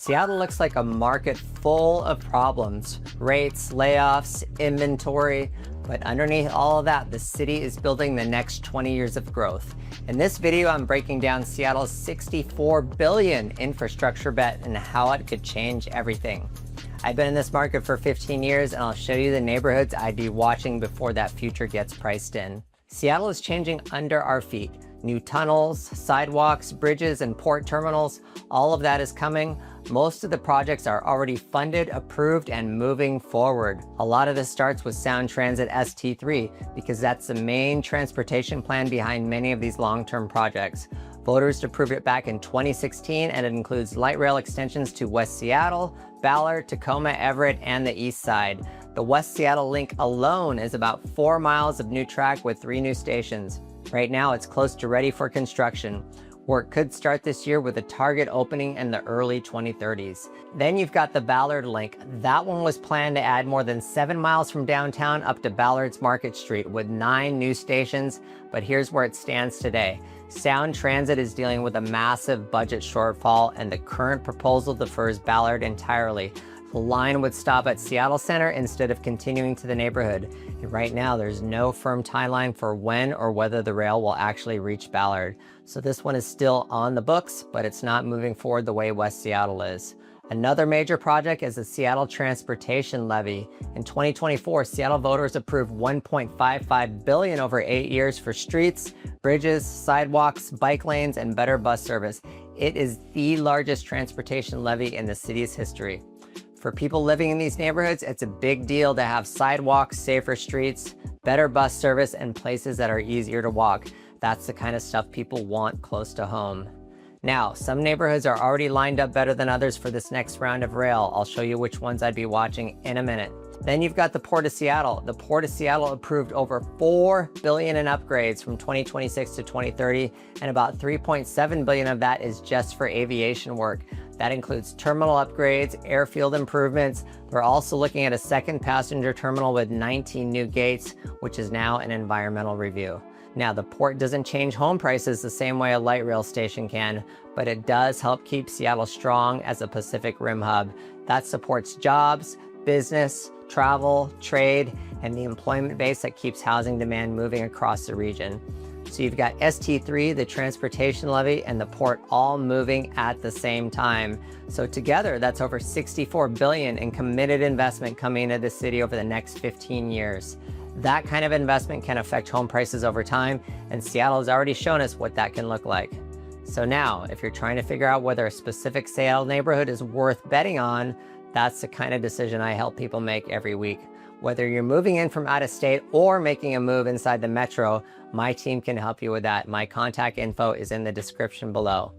Seattle looks like a market full of problems, rates, layoffs, inventory, but underneath all of that, the city is building the next 20 years of growth. In this video, I'm breaking down Seattle's $64 billion infrastructure bet and how it could change everything. I've been in this market for 15 years and I'll show you the neighborhoods I'd be watching before that future gets priced in. Seattle is changing under our feet. New tunnels, sidewalks, bridges, and port terminals, all of that is coming. Most of the projects are already funded, approved, and moving forward. A lot of this starts with Sound Transit ST3 because that's the main transportation plan behind many of these long-term projects. Voters approved it back in 2016, and it includes light rail extensions to West Seattle, Ballard, Tacoma, Everett, and the East Side. The West Seattle link alone is about 4 miles of new track with 3 new stations. Right now, it's close to ready for construction. Work could start this year with a target opening in the early 2030s. Then you've got the Ballard link. That one was planned to add more than 7 miles from downtown up to Ballard's Market Street with 9 new stations, but here's where it stands today. Sound Transit is dealing with a massive budget shortfall, and the current proposal defers Ballard entirely. The line would stop at Seattle Center instead of continuing to the neighborhood. And right now, there's no firm timeline for when or whether the rail will actually reach Ballard. So this one is still on the books, but it's not moving forward the way West Seattle is. Another major project is the Seattle Transportation Levy. In 2024, Seattle voters approved $1.55 billion over 8 years for streets, bridges, sidewalks, bike lanes, and better bus service. It is the largest transportation levy in the city's history. For people living in these neighborhoods, it's a big deal to have sidewalks, safer streets, better bus service, and places that are easier to walk. That's the kind of stuff people want close to home. Now, some neighborhoods are already lined up better than others for this next round of rail. I'll show you which ones I'd be watching in a minute. Then you've got the Port of Seattle. The Port of Seattle approved over $4 billion in upgrades from 2026 to 2030, and about $3.7 billion of that is just for aviation work. That includes terminal upgrades, airfield improvements. They're also looking at a second passenger terminal with 19 new gates, which is now an environmental review. Now, the port doesn't change home prices the same way a light rail station can, but it does help keep Seattle strong as a Pacific Rim hub. That supports jobs, business, travel, trade, and the employment base that keeps housing demand moving across the region. So you've got ST3, the Transportation Levy, and the port all moving at the same time. So together, that's over $64 billion in committed investment coming into the city over the next 15 years. That kind of investment can affect home prices over time, and Seattle has already shown us what that can look like. So now, if you're trying to figure out whether a specific Seattle neighborhood is worth betting on, that's the kind of decision I help people make every week. Whether you're moving in from out of state or making a move inside the metro, my team can help you with that. My contact info is in the description below.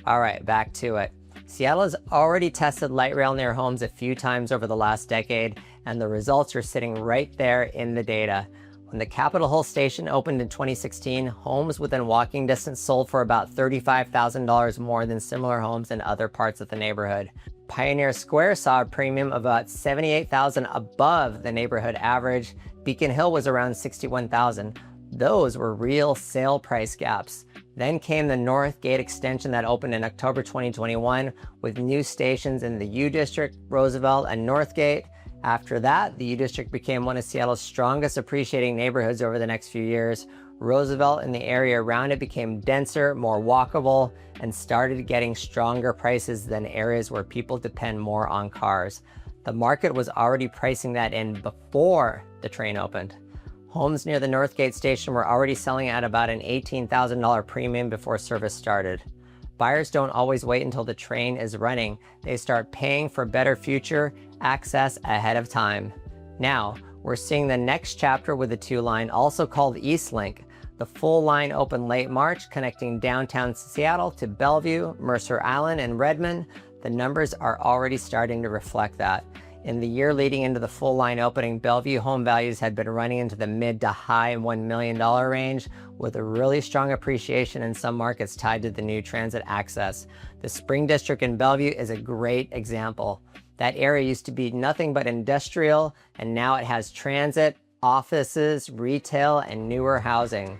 All right, back to it. Seattle has already tested light rail near homes a few times over the last decade, and the results are sitting right there in the data. When the Capitol Hill station opened in 2016, homes within walking distance sold for about $35,000 more than similar homes in other parts of the neighborhood. Pioneer Square saw a premium of about $78,000 above the neighborhood average. Beacon Hill was around $61,000. Those were real sale price gaps. Then came the North Gate extension that opened in October 2021 with new stations in the U District, Roosevelt, and North Gate. After that, the U District became one of Seattle's strongest appreciating neighborhoods over the next few years. Roosevelt and the area around it became denser, more walkable, and started getting stronger prices than areas where people depend more on cars. The market was already pricing that in before the train opened. Homes near the Northgate station were already selling at about an $18,000 premium before service started. Buyers don't always wait until the train is running. They start paying for better future access ahead of time. Now, we're seeing the next chapter with the 2-line, also called East Link. The full line opened late March, connecting downtown Seattle to Bellevue, Mercer Island, and Redmond. The numbers are already starting to reflect that. In the year leading into the full line opening, Bellevue home values had been running into the mid to high $1 million range, with a really strong appreciation in some markets tied to the new transit access. The Spring District in Bellevue is a great example. That area used to be nothing but industrial, and now it has transit, offices, retail, and newer housing.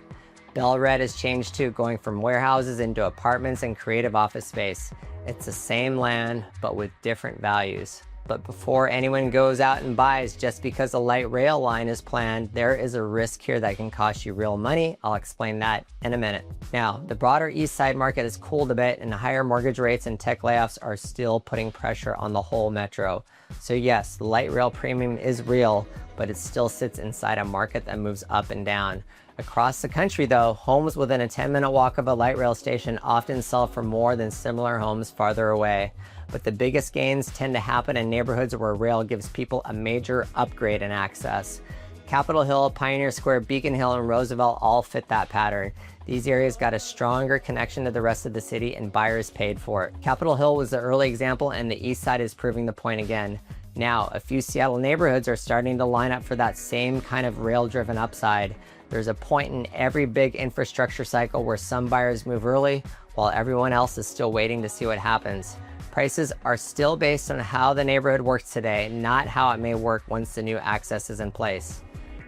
Ballard has changed too, going from warehouses into apartments and creative office space. It's the same land, but with different values. But before anyone goes out and buys just because a light rail line is planned, there is a risk here that can cost you real money. I'll explain that in a minute. Now, the broader East Side market has cooled a bit, and higher mortgage rates and tech layoffs are still putting pressure on the whole metro. So yes, the light rail premium is real, but it still sits inside a market that moves up and down. Across the country though, homes within a 10-minute walk of a light rail station often sell for more than similar homes farther away. But the biggest gains tend to happen in neighborhoods where rail gives people a major upgrade in access. Capitol Hill, Pioneer Square, Beacon Hill, and Roosevelt all fit that pattern. These areas got a stronger connection to the rest of the city, and buyers paid for it. Capitol Hill was the early example, and the East Side is proving the point again. Now, a few Seattle neighborhoods are starting to line up for that same kind of rail-driven upside. There's a point in every big infrastructure cycle where some buyers move early, while everyone else is still waiting to see what happens. Prices are still based on how the neighborhood works today, not how it may work once the new access is in place.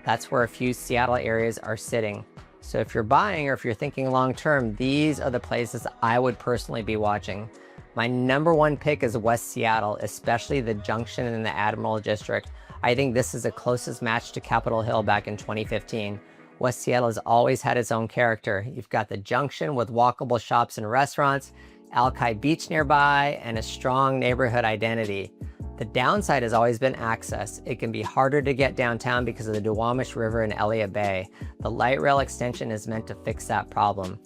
That's where a few Seattle areas are sitting. So if you're buying or if you're thinking long-term, these are the places I would personally be watching. My #1 pick is West Seattle, especially the Junction and the Admiral District. I think this is the closest match to Capitol Hill back in 2015. West Seattle has always had its own character. You've got the Junction with walkable shops and restaurants, Alki Beach nearby, and a strong neighborhood identity. The downside has always been access. It can be harder to get downtown because of the Duwamish River and Elliott Bay. The light rail extension is meant to fix that problem.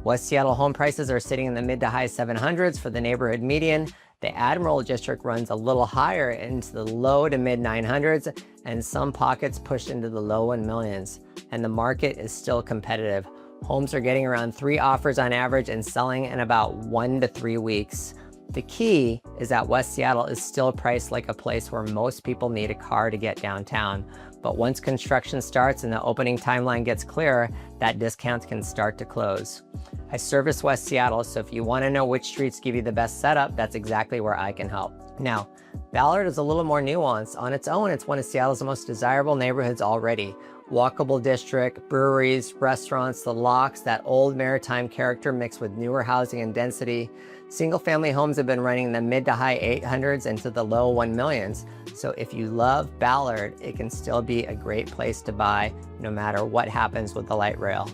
West Seattle home prices are sitting in the mid to high 700s for the neighborhood median. The Admiral District runs a little higher into the low to mid 900s, and some pockets push into the low 1 millions. And the market is still competitive. Homes are getting around 3 offers on average and selling in about 1 to 3 weeks. The key is that West Seattle is still priced like a place where most people need a car to get downtown. But once construction starts and the opening timeline gets clearer, that discount can start to close. I service West Seattle, so if you want to know which streets give you the best setup, that's exactly where I can help. Now, Ballard is a little more nuanced. On its own, it's one of Seattle's most desirable neighborhoods already. Walkable district, breweries, restaurants, the locks, that old maritime character mixed with newer housing and density. Single-family homes have been running in the mid to high 800s into the low 1 millions. So if you love Ballard, it can still be a great place to buy no matter what happens with the light rail.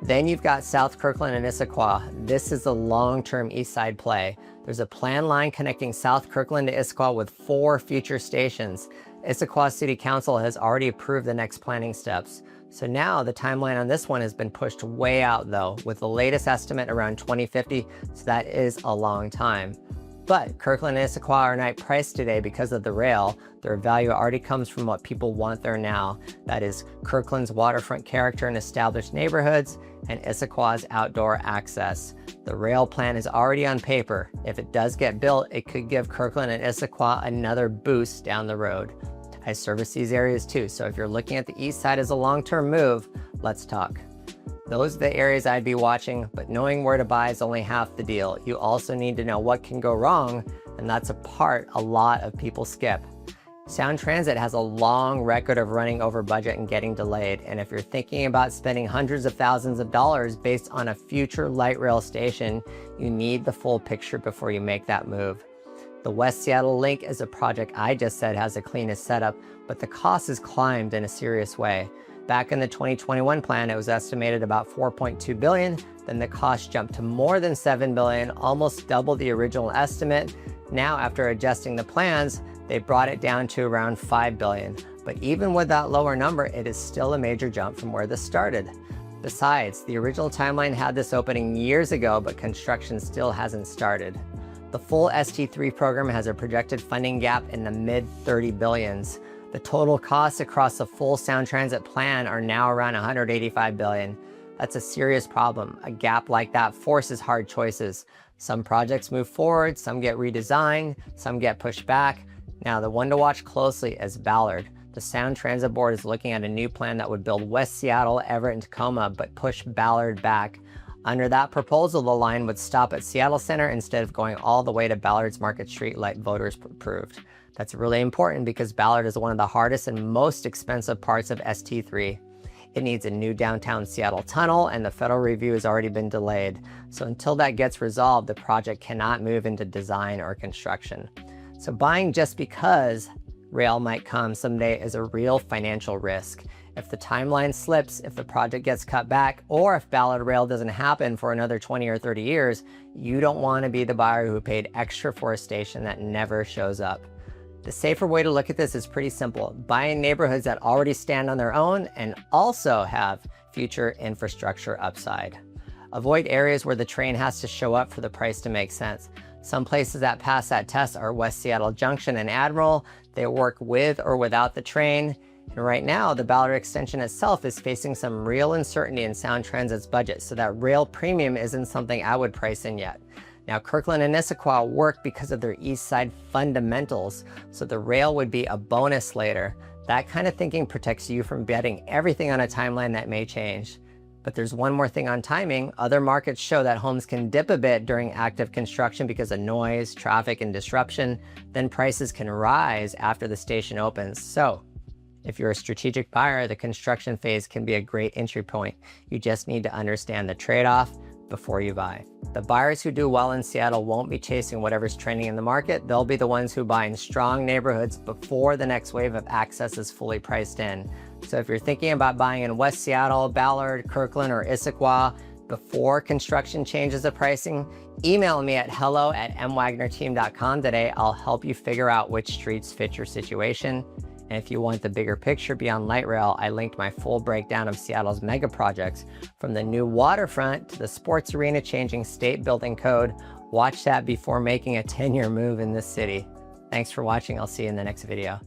Then you've got South Kirkland and Issaquah. This is a long-term East Side play. There's a planned line connecting South Kirkland to Issaquah with 4 future stations. Issaquah City Council has already approved the next planning steps. So now the timeline on this one has been pushed way out though, with the latest estimate around 2050, so that is a long time. But Kirkland and Issaquah are not priced today because of the rail. Their value already comes from what people want there now. That is Kirkland's waterfront character and established neighborhoods, and Issaquah's outdoor access. The rail plan is already on paper. If it does get built, it could give Kirkland and Issaquah another boost down the road. I service these areas too, so if you're looking at the East Side as a long-term move, let's talk. Those are the areas I'd be watching, but knowing where to buy is only half the deal. You also need to know what can go wrong, and that's a part a lot of people skip. Sound Transit has a long record of running over budget and getting delayed, and if you're thinking about spending hundreds of thousands of dollars based on a future light rail station, you need the full picture before you make that move. The West Seattle Link is a project I just said has the cleanest setup, but the cost has climbed in a serious way. Back in the 2021 plan, it was estimated about $4.2 billion. Then the cost jumped to more than $7 billion, almost double the original estimate. Now, after adjusting the plans, they brought it down to around $5 billion. But even with that lower number, it is still a major jump from where this started. Besides, the original timeline had this opening years ago, but construction still hasn't started. The full ST3 program has a projected funding gap in the mid-30 billions. The total costs across the full Sound Transit plan are now around $185 billion. That's a serious problem. A gap like that forces hard choices. Some projects move forward, some get redesigned, some get pushed back. Now, the one to watch closely is Ballard. The Sound Transit Board is looking at a new plan that would build West Seattle, Everett, and Tacoma, but push Ballard back. Under that proposal, the line would stop at Seattle Center instead of going all the way to Ballard's Market Street like voters approved. That's really important because Ballard is one of the hardest and most expensive parts of ST3. It needs a new downtown Seattle tunnel, and the federal review has already been delayed. So until that gets resolved, the project cannot move into design or construction. So buying just because rail might come someday is a real financial risk. If the timeline slips, if the project gets cut back, or if Ballard Rail doesn't happen for another 20 or 30 years, you don't want to be the buyer who paid extra for a station that never shows up. The safer way to look at this is pretty simple. Buy in neighborhoods that already stand on their own and also have future infrastructure upside. Avoid areas where the train has to show up for the price to make sense. Some places that pass that test are West Seattle Junction and Admiral. They work with or without the train. And right now, the Ballard extension itself is facing some real uncertainty in Sound Transit's budget, so that rail premium isn't something I would price in yet. Now, Kirkland and Issaquah work because of their east side fundamentals, so the rail would be a bonus later. That kind of thinking protects you from betting everything on a timeline that may change. But there's one more thing on timing. Other markets show that homes can dip a bit during active construction because of noise, traffic, and disruption. Then prices can rise after the station opens. So if you're a strategic buyer, the construction phase can be a great entry point. You just need to understand the trade-off before you buy. The buyers who do well in Seattle won't be chasing whatever's trending in the market. They'll be the ones who buy in strong neighborhoods before the next wave of access is fully priced in. So if you're thinking about buying in West Seattle, Ballard, Kirkland, or Issaquah before construction changes the pricing, email me at hello@mwagnerteam.com today. I'll help you figure out which streets fit your situation. And if you want the bigger picture beyond light rail, I linked my full breakdown of Seattle's mega projects, from the new waterfront to the sports arena changing state building code. Watch that before making a 10-year move in this city. Thanks for watching. I'll see you in the next video.